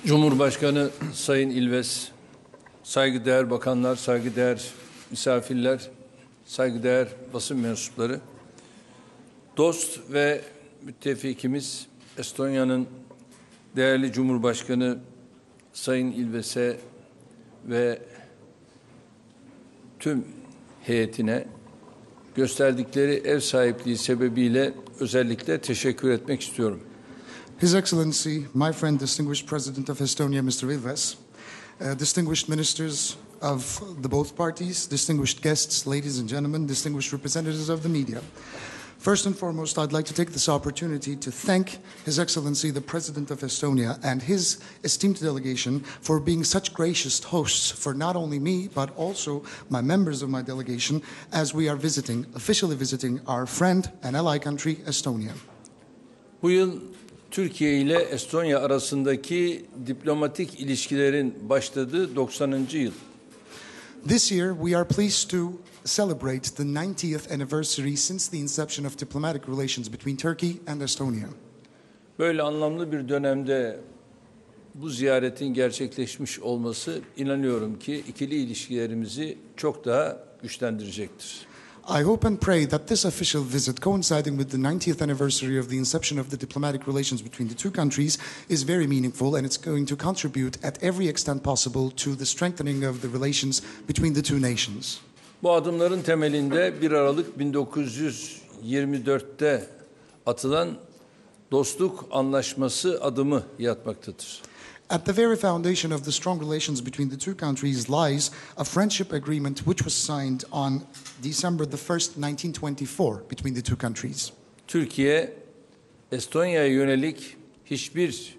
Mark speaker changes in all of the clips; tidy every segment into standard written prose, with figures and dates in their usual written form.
Speaker 1: Cumhurbaşkanı Sayın İlves, saygıdeğer bakanlar, saygıdeğer misafirler, saygıdeğer basın mensupları, dost ve müttefikimiz Estonya'nın değerli Cumhurbaşkanı Sayın İlves'e ve tüm heyetine gösterdikleri ev sahipliği sebebiyle özellikle teşekkür etmek istiyorum.
Speaker 2: His Excellency, my friend, distinguished President of Estonia, Mr. Ilves, distinguished ministers of the both parties, distinguished guests, ladies and gentlemen, distinguished representatives of the media. First and foremost, I'd like to take this opportunity to thank His Excellency, the President of Estonia, and his esteemed delegation for being such gracious hosts for not only me, but also my members of my delegation as we are officially visiting our friend and ally country, Estonia.
Speaker 1: Bu yıl Türkiye ile Estonya arasındaki diplomatik ilişkilerin başladığı 90. yıl.
Speaker 2: This year, we are pleased to celebrate the 90th anniversary since the inception of diplomatic relations between Turkey and Estonia.
Speaker 1: Böyle anlamlı bir dönemde bu ziyaretin gerçekleşmiş olması inanıyorum ki ikili ilişkilerimizi çok daha güçlendirecektir.
Speaker 2: I hope and pray that this official visit, coinciding with the 90th anniversary of the inception of the diplomatic relations between the two countries, is very meaningful and it's going to contribute at every extent possible to the strengthening of the relations between the two nations.
Speaker 1: Bu adımların temelinde 1 Aralık 1924'te atılan dostluk anlaşması adımı yatmaktadır.
Speaker 2: At the very foundation of the strong relations between the two countries lies a friendship agreement which was signed on December the 1st, 1924 between the two countries.
Speaker 1: Türkiye, Estonya'ya yönelik hiçbir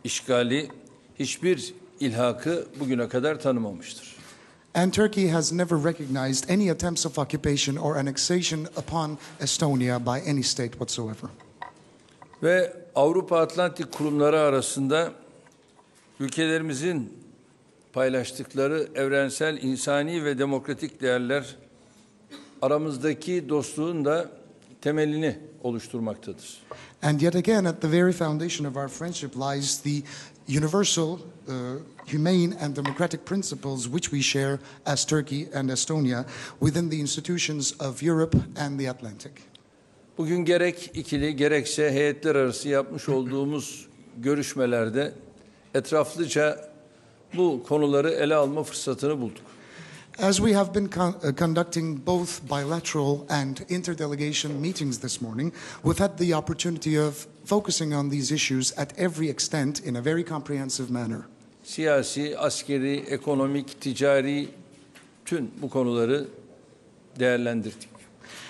Speaker 1: işgali, hiçbir ilhakı bugüne kadar tanımamıştır.
Speaker 2: And Turkey has never recognized any attempts of occupation or annexation upon Estonia by any state whatsoever.
Speaker 1: Ve Avrupa Atlantik kurumları arasında ülkelerimizin paylaştıkları evrensel insani ve demokratik değerler aramızdaki dostluğun da temelini oluşturmaktadır.
Speaker 2: And yet again, at the very foundation of our friendship lies the universal, humane and democratic principles which we share as Turkey and Estonia within the institutions of Europe and the Atlantic.
Speaker 1: Bugün gerek ikili gerekse heyetler arası yapmış olduğumuz görüşmelerde etraflıca bu konuları ele alma fırsatını bulduk.
Speaker 2: As we have been conducting both bilateral and interdelegation meetings this morning, we've had the opportunity of focusing on these issues at every extent in a very comprehensive manner.
Speaker 1: Siyasi, askeri, ekonomik, ticari tüm bu konuları değerlendirdik.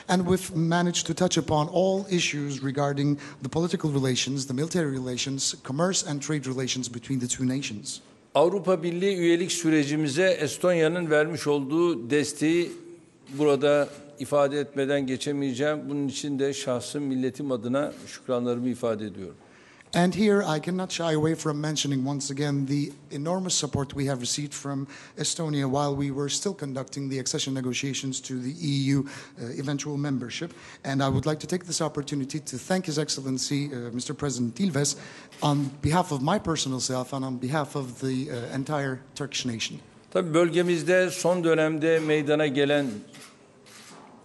Speaker 2: And we've managed to touch upon all issues regarding the political relations, the military relations, commerce and trade relations between the two nations.
Speaker 1: Avrupa Birliği üyelik sürecimize Estonya'nın vermiş olduğu desteği burada ifade etmeden geçemeyeceğim. Bunun için de şahsım, milletim adına şükranlarımı ifade ediyorum.
Speaker 2: And here I cannot shy away from mentioning once again the enormous support we have received from Estonia while we were still conducting the accession negotiations to the EU eventual membership. And I would like to take this opportunity to thank His Excellency, Mr. President İlves, on behalf of my personal self and on behalf of the entire Turkish nation.
Speaker 1: Tabii bölgemizde son dönemde meydana gelen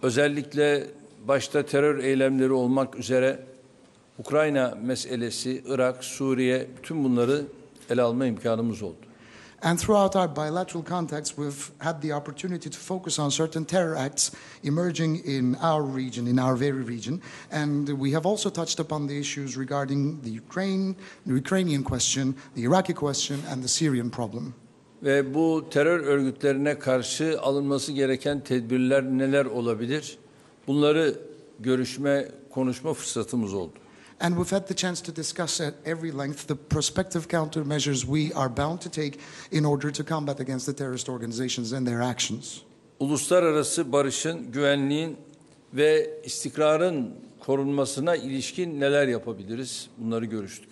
Speaker 1: özellikle başta terör eylemleri olmak üzere Ukrayna meselesi, Irak, Suriye, tüm bunları ele alma imkanımız oldu.
Speaker 2: And throughout our bilateral contacts, we've had the opportunity to focus on certain terror acts emerging in our region, in our very region. And we have also touched upon the issues regarding the Ukrainian question, the Iraqi question, and the Syrian problem.
Speaker 1: Ve bu terör örgütlerine karşı alınması gereken tedbirler neler olabilir? Bunları konuşma fırsatımız oldu.
Speaker 2: And we've had the chance to discuss at every length the prospective countermeasures we are bound to take in order to combat against the terrorist organizations and their actions.
Speaker 1: Uluslararası barışın, güvenliğin ve istikrarın korunmasına ilişkin neler yapabiliriz? Bunları görüştük.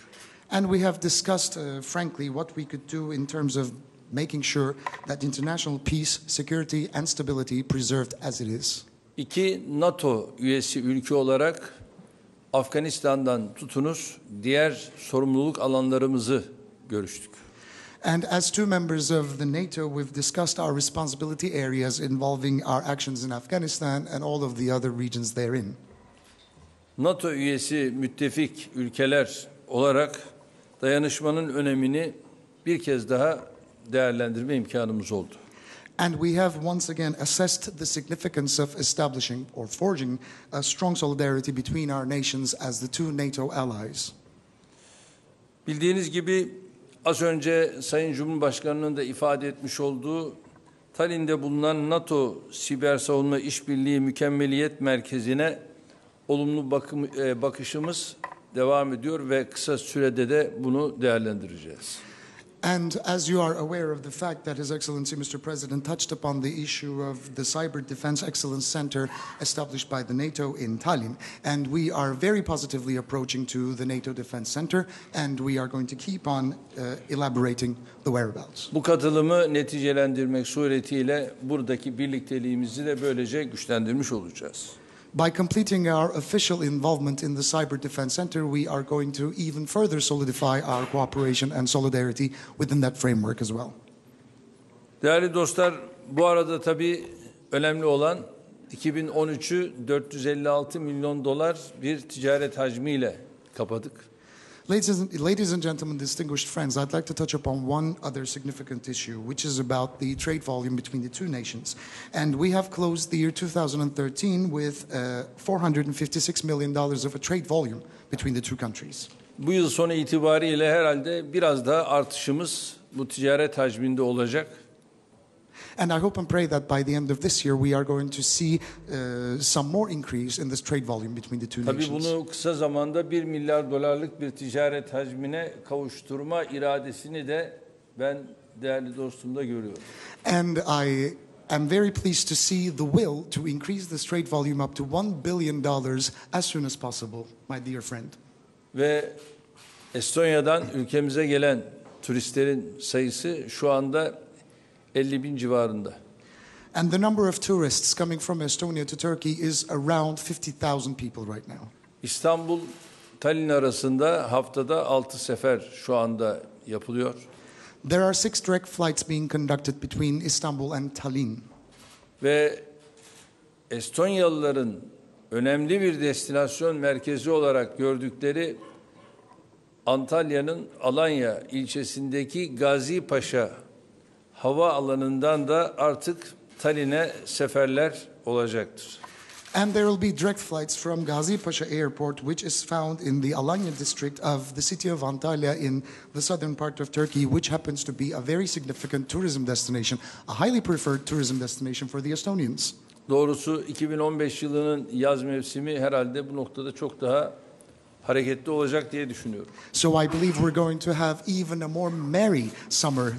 Speaker 2: And we have discussed, frankly, what we could do in terms of making sure that international peace, security and stability preserved as it is.
Speaker 1: 2. NATO üyesi ülke olarak Afganistan'dan tutunuz diğer sorumluluk alanlarımızı görüştük.
Speaker 2: And as two members of the NATO, we've discussed our responsibility areas involving our actions in Afghanistan and all of the other regions therein.
Speaker 1: NATO üyesi müttefik ülkeler olarak dayanışmanın önemini bir kez daha değerlendirme imkanımız oldu.
Speaker 2: And we have once again assessed the significance of establishing or forging a strong solidarity between our nations as the two NATO allies.
Speaker 1: Bildiğiniz gibi az önce Sayın Cumhurbaşkanı'nın da ifade etmiş olduğu Tallinn'de bulunan NATO Siber Savunma İşbirliği Mükemmeliyet Merkezi'ne olumlu bakışımız devam ediyor ve kısa sürede de bunu değerlendireceğiz.
Speaker 2: And as you are aware of the fact that His Excellency Mr. President touched upon the issue of the Cyber Defense Excellence Center established by the NATO in Tallinn, and we are very positively approaching to the NATO Defense Center, and we are going to keep on elaborating the whereabouts.
Speaker 1: Bu katılımı neticelendirmek suretiyle buradaki birlikteliğimizi de böylece güçlendirmiş olacağız.
Speaker 2: By completing our official involvement in the Cyber Defense Center, we are going to even further solidify our cooperation and solidarity within that framework as well.
Speaker 1: Değerli dostlar, bu arada tabii önemli olan 2013'ü 456 milyon dolar bir ticaret hacmiyle kapadık.
Speaker 2: Ladies and gentlemen, distinguished friends, I'd like to touch upon one other significant issue, which is about the trade volume between the two nations. And we have closed the year 2013 with $456 million of a trade volume between the two countries.
Speaker 1: Bu yıl sonu itibariyle herhalde biraz daha artışımız bu ticaret hacminde olacak.
Speaker 2: And I hope and pray that by the end of this year we are going to see some more increase in this trade volume between the two
Speaker 1: Tabii
Speaker 2: nations.
Speaker 1: bunu kısa zamanda 1 milyar dolarlık bir ticaret hacmine kavuşturma iradesini de ben değerli dostumda görüyorum.
Speaker 2: And I am very pleased to see the will to increase this trade volume up to $1 billion as soon as possible, my dear friend.
Speaker 1: Ve Estonya'dan ülkemize gelen turistlerin sayısı şu anda 50 bin civarında.
Speaker 2: And the number of tourists coming from Estonia to Turkey is around 50,000 people right now.
Speaker 1: İstanbul, Tallinn arasında haftada 6 sefer şu anda yapılıyor.
Speaker 2: There are 6 direct flights being conducted between Istanbul and Tallinn.
Speaker 1: Ve Estonyalıların önemli bir destinasyon merkezi olarak gördükleri Antalya'nın Alanya ilçesindeki Gazi Paşa hava alanından da artık Tallinn'e seferler olacaktır.
Speaker 2: And there will be direct flights from Gazi Pasha Airport, which is found in the Alanya district of the city of Antalya in the southern part of Turkey, which happens to be a very significant tourism destination, a highly preferred tourism destination for the Estonians.
Speaker 1: Doğrusu 2015 yılının yaz mevsimi herhalde bu noktada çok daha hareketli olacak diye düşünüyorum.
Speaker 2: So I believe we're going to have even a more merry summer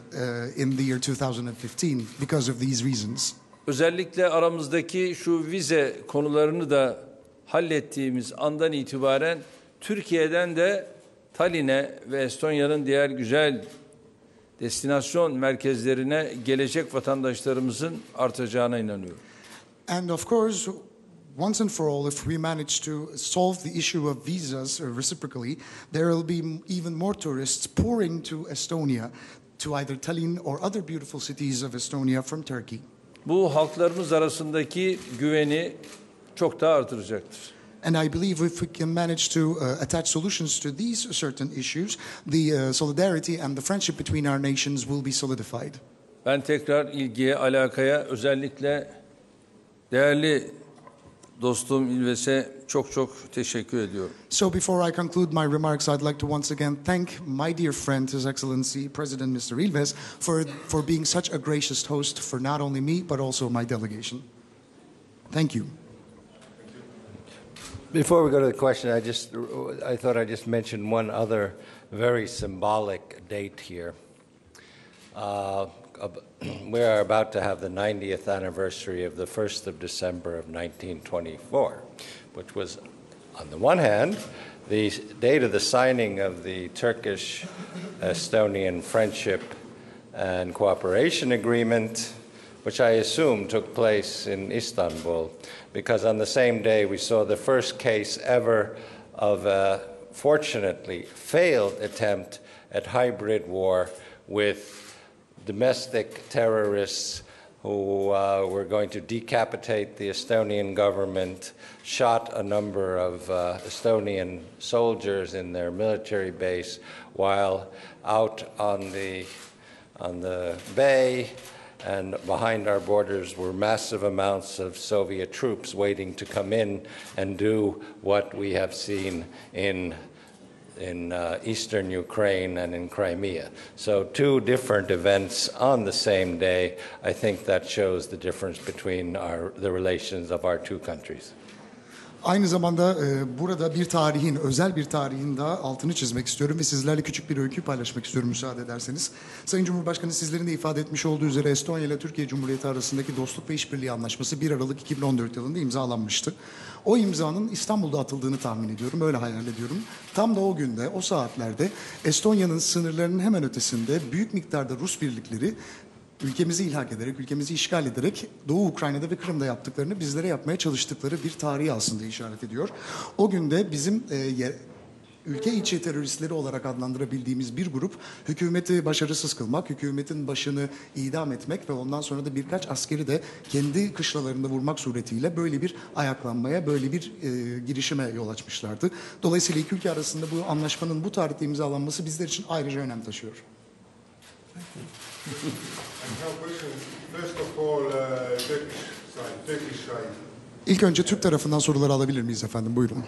Speaker 2: in the year 2015 because of these reasons.
Speaker 1: Özellikle aramızdaki şu vize konularını da hallettiğimiz andan itibaren Türkiye'den de Tallinn'e ve Estonya'nın diğer güzel destinasyon merkezlerine gelecek vatandaşlarımızın artacağına inanıyorum.
Speaker 2: And of course, once and for all, if we manage to solve the issue of visas reciprocally, there will be even more tourists pouring to Estonia, to either Tallinn or other beautiful cities of Estonia from Turkey.
Speaker 1: Bu halklarımız arasındaki güveni çok daha artıracaktır.
Speaker 2: And I believe if we can manage to attach solutions to these certain issues, the solidarity and the friendship between our nations will be solidified.
Speaker 1: Ben tekrar ilgiye, alakaya, özellikle değerli dostum İlves'e çok çok teşekkür ediyorum.
Speaker 2: So before I conclude my remarks, I'd like to once again thank my dear friend, His Excellency President Mr. İlves, for being such a gracious host for not only me, but also my delegation. Thank you.
Speaker 3: Before we go to the question, I thought I'd just mention one other very symbolic date here. We are about to have the 90th anniversary of the 1st of December of 1924, which was, on the one hand, the date of the signing of the Turkish-Estonian Friendship and Cooperation Agreement, which I assume took place in Istanbul, because on the same day we saw the first case ever of a fortunately failed attempt at hybrid war with domestic terrorists who were going to decapitate the Estonian government, shot a number of Estonian soldiers in their military base, while out on the bay and behind our borders were massive amounts of Soviet troops waiting to come in and do what we have seen in eastern Ukraine and in Crimea. So two different events on the same day. I think that shows the difference between the relations of our two countries.
Speaker 2: Aynı zamanda burada bir tarihin, özel bir tarihin daha altını çizmek istiyorum ve sizlerle küçük bir öykü paylaşmak istiyorum müsaade ederseniz. Sayın Cumhurbaşkanı, sizlerin de ifade etmiş olduğu üzere Estonya ile Türkiye Cumhuriyeti arasındaki dostluk ve işbirliği anlaşması 1 Aralık 2014 yılında imzalanmıştı. O imzanın İstanbul'da atıldığını tahmin ediyorum, öyle hayal ediyorum. Tam da o günde, o saatlerde Estonya'nın sınırlarının hemen ötesinde büyük miktarda Rus birlikleri ülkemizi ilhak ederek, ülkemizi işgal ederek Doğu Ukrayna'da ve Kırım'da yaptıklarını bizlere yapmaya çalıştıkları bir tarihi aslında işaret ediyor. O günde bizim ülke içi teröristleri olarak adlandırabildiğimiz bir grup hükümeti başarısız kılmak, hükümetin başını idam etmek ve ondan sonra da birkaç askeri de kendi kışlalarında vurmak suretiyle böyle bir ayaklanmaya, böyle bir girişime yol açmışlardı. Dolayısıyla iki ülke arasında bu anlaşmanın bu tarihte imzalanması bizler için ayrıca önem taşıyor. İlk önce Türk tarafından soruları alabilir miyiz efendim? Buyurun.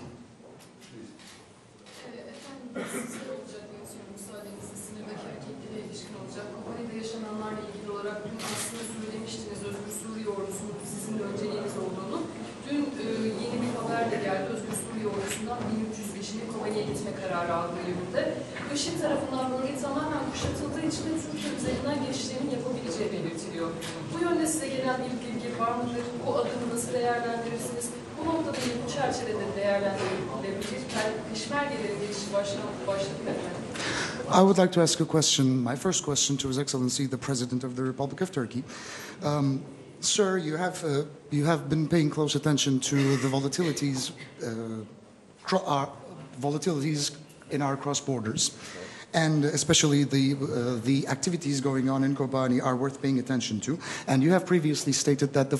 Speaker 4: IŞİD tarafından bölge tamamen kuşatıldığı için de Türkiye üzerinden geçişlerin yapabileceği belirtiliyor. Bu yönde size gelen bir bilgi var mıdır? Bu adımı nasıl değerlendirirsiniz? Bu noktada bu çerçevede değerlendirilebilir. Peşmergelerin geçişi başladı efendim.
Speaker 2: I would like to ask a question, my first question to His Excellency, the President of the Republic of Turkey. Sir, you have been paying close attention to the volatilities in our cross borders, and especially the activities going on in Kobani are worth paying attention to. And you have previously stated that the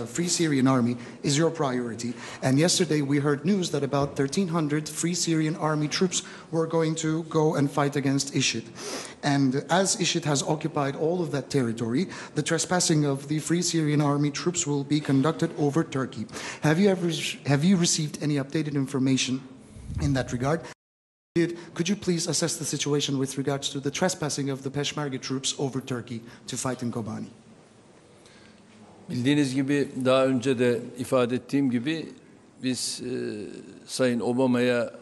Speaker 2: Free Syrian Army is your priority. And yesterday we heard news that about 1,300 Free Syrian Army troops were going to go and fight against IŞİD. And as IŞİD has occupied all of that territory, the trespassing of the Free Syrian Army troops will be conducted over Turkey. Have you received any updated information in that regard? Could you please assess the situation with regards to the trespassing of the Peshmerga troops over Turkey to fight in Kobani?
Speaker 1: Bildiğiniz gibi daha önce de ifade ettiğim gibi biz Sayın Obama'ya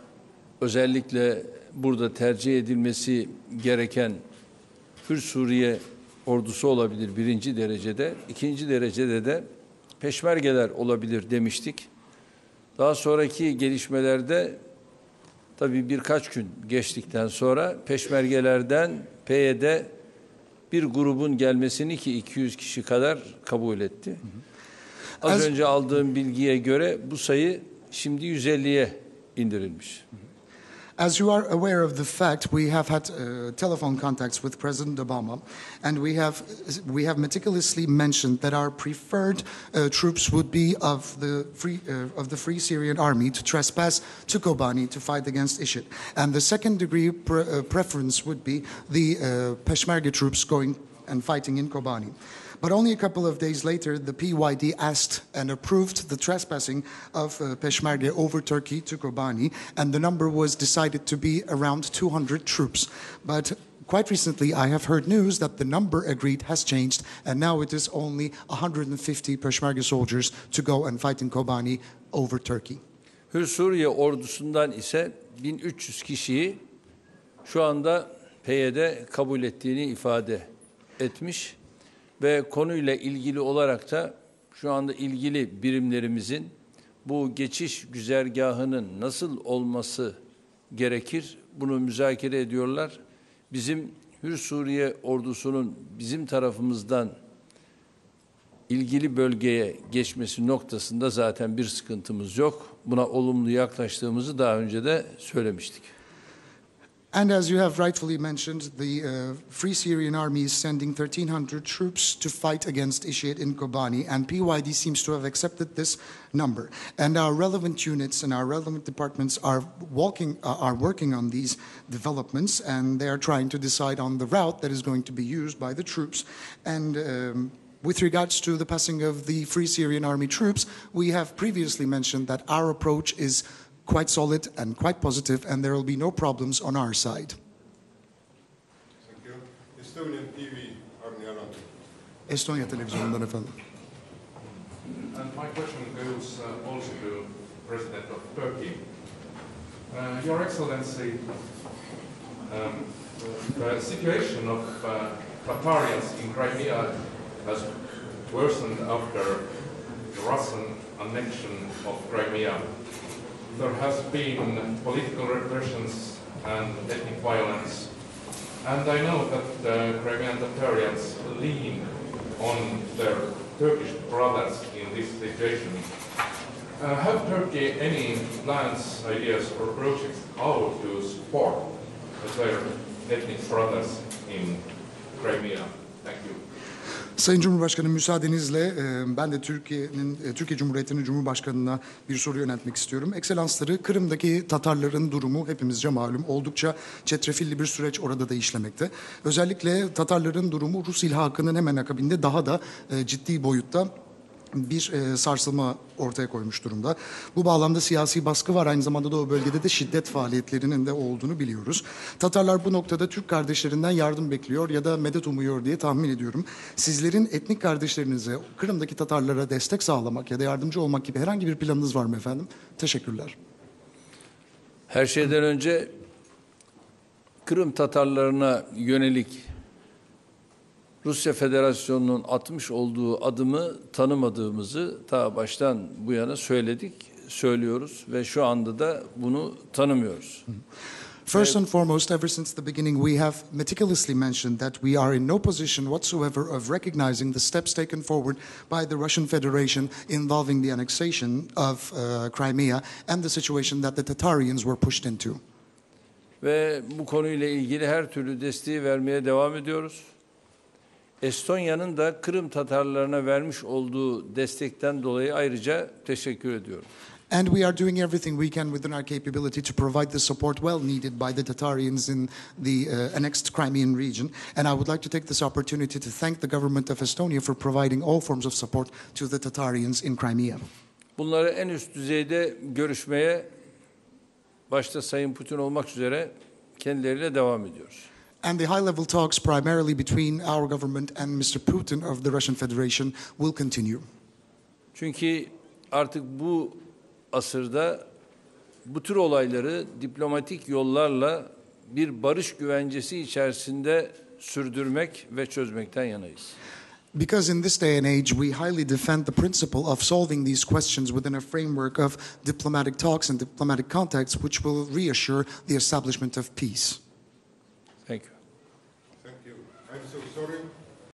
Speaker 1: özellikle burada tercih edilmesi gereken Hür Suriye ordusu olabilir birinci derecede, ikinci derecede de Peşmergeler olabilir demiştik. Daha sonraki gelişmelerde tabii birkaç gün geçtikten sonra Peşmergelerden PYD bir grubun gelmesini ki 200 kişi kadar kabul etti. Az önce aldığım bilgiye göre bu sayı şimdi 150'ye indirilmiş.
Speaker 2: As you are aware of the fact, we have had telephone contacts with President Obama, and we have meticulously mentioned that our preferred troops would be of the Free Syrian Army to trespass to Kobani to fight against IŞİD, and the second degree preference would be the Peshmerga troops going and fighting in Kobani. But only a couple of days later, the PYD asked and approved the trespassing of Peshmerga over Turkey to Kobani, and the number was decided to be around 200 troops. But quite recently, I have heard news that the number agreed has changed, and now it is only 150 Peshmerga soldiers to go and fight in Kobani over Turkey.
Speaker 1: Hür Suriye ordusundan ise 1300 kişiyi şu anda PYD kabul ettiğini ifade etmiş. Ve konuyla ilgili olarak da şu anda ilgili birimlerimizin bu geçiş güzergahının nasıl olması gerekir bunu müzakere ediyorlar. Bizim Hür Suriye ordusunun bizim tarafımızdan ilgili bölgeye geçmesi noktasında zaten bir sıkıntımız yok. Buna olumlu yaklaştığımızı daha önce de söylemiştik.
Speaker 2: And as you have rightfully mentioned, the Free Syrian Army is sending 1,300 troops to fight against IŞİD in Kobani, and PYD seems to have accepted this number. And our relevant units and our relevant departments are working on these developments, and they are trying to decide on the route that is going to be used by the troops. And with regards to the passing of the Free Syrian Army troops, we have previously mentioned that our approach is quite solid and quite positive, and there will be no problems on our side.
Speaker 5: Thank you. Estonian TV, Arni Arantu.
Speaker 2: Estonya televizyonundan efendim.
Speaker 6: And my question goes also to President of Turkey. Your Excellency, the situation of Tatarians in Crimea has worsened after the Russian annexion of Crimea. There has been political repressions and ethnic violence, and I know that the Crimean Tatarians lean on their Turkish brothers in this situation. Have Turkey any plans, ideas, or projects how to support their ethnic brothers in Crimea? Thank you.
Speaker 2: Sayın Cumhurbaşkanım, müsaadenizle ben de Türkiye Cumhuriyeti'nin Cumhurbaşkanı'na bir soru yöneltmek istiyorum. Ekselansları, Kırım'daki Tatarların durumu hepimizce malum. Oldukça çetrefilli bir süreç orada da işlemekte. Özellikle Tatarların durumu Rus ilhakının hemen akabinde daha da ciddi boyutta bir sarsılma ortaya koymuş durumda. Bu bağlamda siyasi baskı var. Aynı zamanda da o bölgede de şiddet faaliyetlerinin de olduğunu biliyoruz. Tatarlar bu noktada Türk kardeşlerinden yardım bekliyor ya da medet umuyor diye tahmin ediyorum. Sizlerin etnik kardeşlerinize, Kırım'daki Tatarlara destek sağlamak ya da yardımcı olmak gibi herhangi bir planınız var mı efendim? Teşekkürler.
Speaker 1: Her şeyden önce Kırım Tatarlarına yönelik Rusya Federasyonu'nun atmış olduğu adımı tanımadığımızı ta baştan bu yana söyledik, söylüyoruz ve şu anda da bunu tanımıyoruz.
Speaker 2: First and foremost, ever since the beginning, we have meticulously mentioned that we are in no position whatsoever of recognizing the steps taken forward by the Russian Federation involving the annexation of Crimea and the situation that the Tatarians were pushed into.
Speaker 1: Ve bu konuyla ilgili her türlü desteği vermeye devam ediyoruz. Estonya'nın da Kırım Tatarlarına vermiş olduğu destekten dolayı ayrıca teşekkür ediyorum.
Speaker 2: And we are doing everything we can within our capability to provide the support well needed by the Tatarians in the annexed Crimean region. And I would like to take this opportunity to thank the government of Estonia for providing all forms of support to the Tatarians in Crimea.
Speaker 1: Bunları en üst düzeyde görüşmeye başta Sayın Putin olmak üzere kendileriyle devam ediyoruz.
Speaker 2: And the high-level talks primarily between our government and Mr. Putin of the Russian Federation will continue.
Speaker 1: Çünkü artık bu asırda bu tür olayları diplomatik yollarla bir barış güvencesi içerisinde sürdürmek ve çözmekten yanayız.
Speaker 2: Because in this day and age, we highly defend the principle of solving these questions within a framework of diplomatic talks and diplomatic contacts, which will reassure the establishment of peace.
Speaker 1: Thank you.
Speaker 5: Thank you. I'm so sorry.